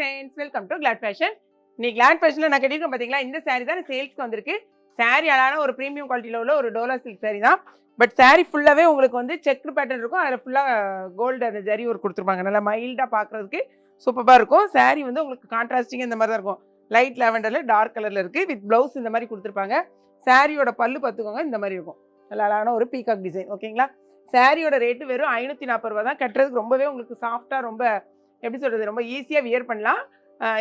friends, welcome to Glad Fashion. நீ Glad Fashionல நான் கட்டிருக்கேன் பாத்தீங்களா, இந்த saree தான் சேல்ஸ்க்கு வந்திருக்கு. saree அழகான ஒரு பிரீமியம் குவாலிட்டில உள்ள ஒரு டோலா சில்க் saree தான். பட் saree ஃபுல்லாவே உங்களுக்கு வந்து செக்டு பேட்டர்ன் இருக்கும். அதுல ஃபுல்லா கோல்ட் அந்த ஜரி ஒர்க் கொடுத்துருப்பாங்க. நல்லா மைல்டா பாக்குறதுக்கு சூப்பரா இருக்கும். saree வந்து உங்களுக்கு கான்ட்ராஸ்டிங் இந்த மாதிரி தான் இருக்கும். லைட் லாவெண்டர்ல டார்க் கலர்ல இருக்கு. வித் பிளவுஸ் இந்த மாதிரி கொடுத்துருப்பாங்க. சாரியோட பல்லு பார்த்துக்கோங்க, இந்த மாதிரி இருக்கும். நல்லா அழகான ஒரு பீகாக் டிசைன். ஓகேங்களா? சாரியோட ரேட்டு வெறும் 540 ரூபா தான். கட்டுறதுக்கு ரொம்பவே உங்களுக்கு சாஃப்டா, ரொம்ப எப்படி சொல்றது, ரொம்ப ஈஸியா வியர் பண்ணலாம்.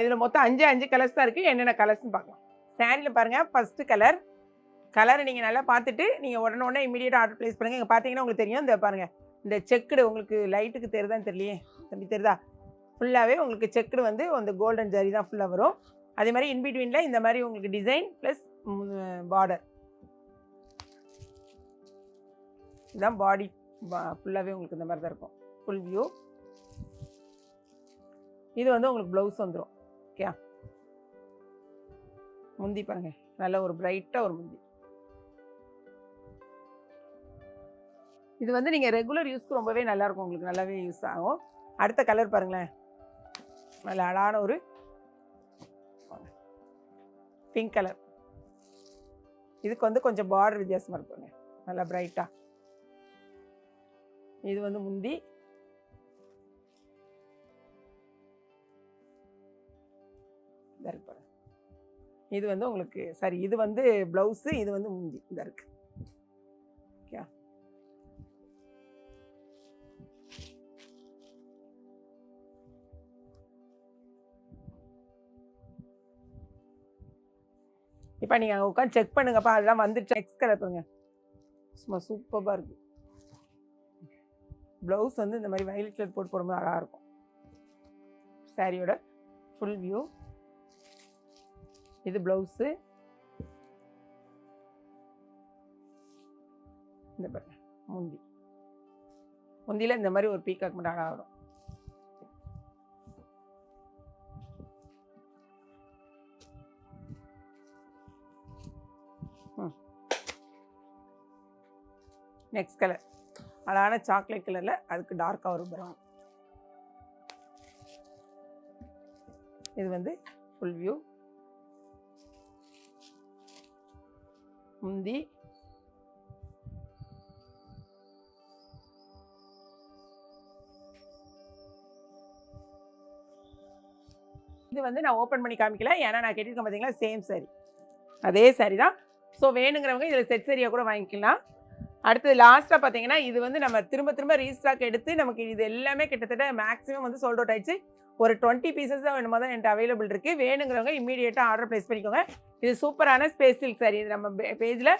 இதுல மொத்தம் 5 கலர்ஸ் தான் இருக்கு. என்னென்ன கலர்ஸ்னு பார்க்கலாம். சாரியில பாருங்க, ஃபர்ஸ்ட் கலர் நீங்க நல்லா பார்த்துட்டு நீங்க உடனே இமீடியட்டா ஆர்டர் பிளேஸ் பண்ணுங்க. இங்க பாத்தீங்கன்னா உங்களுக்கு தெரியும். இந்த பாருங்க, இந்த செக்குடு உங்களுக்கு லைட்டுக்கு தெரியுதான்னு தெரியலையே, தம்பி தெரியுதா? ஃபுல்லாவே உங்களுக்கு செக்குடு வந்து அந்த கோல்டன் ஜரி தான் ஃபுல்லா வரும். அதே மாதிரி இன்பிட்வீன்ல இந்த மாதிரி உங்களுக்கு டிசைன் பிளஸ் பார்டர். இதுதான் பாடி ஃபுல்லாவே உங்களுக்கு இந்த மாதிரி தான் இருக்கும். Full view. இது வந்து உங்களுக்கு ப்ளவுஸ் வந்துடும். ஓகே, முந்தி பாருங்க, நல்ல ஒரு பிரைட்டா ஒரு முந்தி. இது வந்து நீங்க ரெகுலர் யூஸ்க்கு ரொம்பவே நல்லா இருக்கும், உங்களுக்கு நல்லாவே யூஸ் ஆகும். அடுத்த கலர் பாருங்களேன், நல்ல அழகான ஒரு பிங்க் கலர். இதுக்கு வந்து கொஞ்சம் பார்டர் வித்தியாசமா இருக்குங்க, நல்லா பிரைட்டா. இது வந்து முந்தி. இது வந்து உங்களுக்கு சரி, இது வந்து பிளவுஸ், இது வந்து முந்தி இந்த இருக்கு. ஓகே, இப்போ நீங்க உட்காந்து செக் பண்ணுங்கப்பா, அதெல்லாம் வந்துருச்சு. நெக்ஸ்ட் கலர் பாருங்க, சும்மா சூப்பராக இருக்கு. ப்ளவுஸ் வந்து இந்த மாதிரி வயலட் கலர் போட்டு போடும்போது அழகாக இருக்கும். சாரியோட ஃபுல் வியூ. இது ப்ளவுஸு. இந்த பாருங்க முந்தி. முந்தியில் இந்த மாதிரி ஒரு பீகாக் மட்டும் அழகாக வரும். நெக்ஸ்ட் கலர் அழகான சாக்லேட் கலர்ல, அதுக்கு டார்க்காக ஒரு ப்ரௌன். இது வந்து ஃபுல் வியூ. முந்தி. இது வந்து நான் ஓப்பன் பண்ணி காமிக்கல, ஏன்னா நான் கேட்டிருக்கேன் பார்த்தீங்களா, சேம் சாரி, அதே சாரி தான். ஸோ வேணுங்கிறவங்க இதில் செட் சரியாக கூட வாங்கிக்கலாம். அடுத்தது லாஸ்ட்டாக பார்த்தீங்கன்னா, இது வந்து நம்ம திரும்ப ரீஸ்டாக் எடுத்து நமக்கு இது எல்லாமே கிட்டத்தட்ட மேக்ஸிமம் வந்து சோல்ட் அவுட் ஆயிடுச்சு. ஒரு 20 பீசஸ் தான் வேணுமா தான் என்கிட்ட அவைலபிள் இருக்குது. வேணுங்கிறவங்க இமீடியட்டாக ஆர்டர் ப்ளேஸ் பண்ணிக்கோங்க. இது சூப்பரான ஸ்பேஸ் சில்க் சாரி. இது நம்ம பேஜில்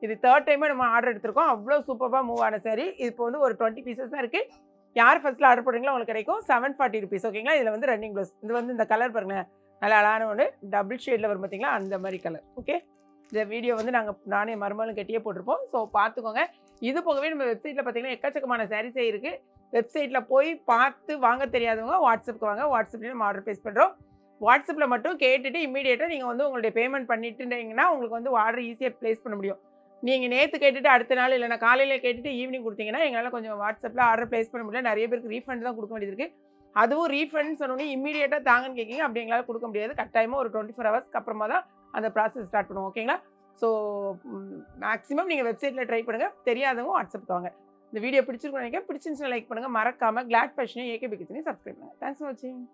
இது 3rd டைமாக நம்ம ஆர்டர் எடுத்திருக்கோம். அவ்வளோ சூப்பராக மூவ் ஆன சாரி. இப்போ வந்து ஒரு 20 பீசஸ் தான் இருக்குது. யார் ஃபர்ஸ்ட்டில் ஆர்டர் போடுறீங்களோ உங்களுக்கு கிடைக்கும் 740 ருபீஸ். ஓகேங்களா? இதில் வந்து ரன்னிங் ப்ளவுஸ். இது வந்து இந்த கலர் பாருங்களேன், நல்லா அழகான ஒன்று டபுள் ஷேடில் வரும் பார்த்தீங்களா, அந்த மாதிரி கலர். ஓகே, இந்த வீடியோ வந்து நானே மருமகளும் கட்டியே போட்டிருப்போம். ஸோ பார்த்துக்கோங்க. இது போகவே நம்ம வெப்சைட்டில் பார்த்தீங்கன்னா எக்கச்சக்கமான சாரீஸே இருக்குது. வெப்சைட்டில் போய் பார்த்து வாங்க தெரியாதவங்க வாட்ஸ்அப்புக்கு வாங்க. வாட்ஸ்அப்லேயும் நம்ம ஆர்டர் ப்ளேஸ் பண்ணுறோம். வாட்ஸ்அப்பில் மட்டும் கேட்டுட்டு இமீடியட்டாக நீங்கள் வந்து உங்களுடைய பேமெண்ட் பண்ணிட்டுங்கன்னா உங்களுக்கு வந்து ஆர்டர் ஈஸியாக ப்ளேஸ் பண்ண முடியும். நீங்கள் நேற்று கேட்டுட்டு அடுத்த நாள் இல்லைனா காலையில் கேட்டுட்டு ஈவினிங் கொடுத்தீங்கன்னா எங்களால் கொஞ்சம் வாட்ஸ்அப்பில் ஆர்டர் ப்ளேஸ் பண்ண முடியல. நிறைய பேருக்கு ரீஃபண்ட் தான் கொடுக்க வேண்டியது இருக்குது. அதுவும் ரீஃபண்ட் சொன்னோன்னே இமீடியட்டாக தாங்கன்னு கேட்குங்க. அப்படி எங்களால் கொடுக்க முடியாது. கட்டாயமாக ஒரு 24 ஹவர்ஸ்க்கு அப்புறமா தான் அந்த ப்ராசஸ் ஸ்டார்ட் பண்ணுவோம். ஓகேங்களா? ஸோ மேக்ஸிமம் நீங்கள் வெப்சைட்டில் ட்ரை பண்ணுங்கள். தெரியாதவங்க வாட்ஸ்அப்புக்கு வாங்க. இந்த வீடியோ பிடிச்சிருக்கோம் நினைக்கிறேன். பிடிச்சிருந்துச்சுன்னா லைக் பண்ணுங்கள். மறக்காமல் கிளாட் ஃபேஷனையும் ஏகேபி கிச்சனையும் சப்ஸ்கிரைப் பண்ணுங்கள். தேங்க்ஸ் ஃபார் வாட்சிங்.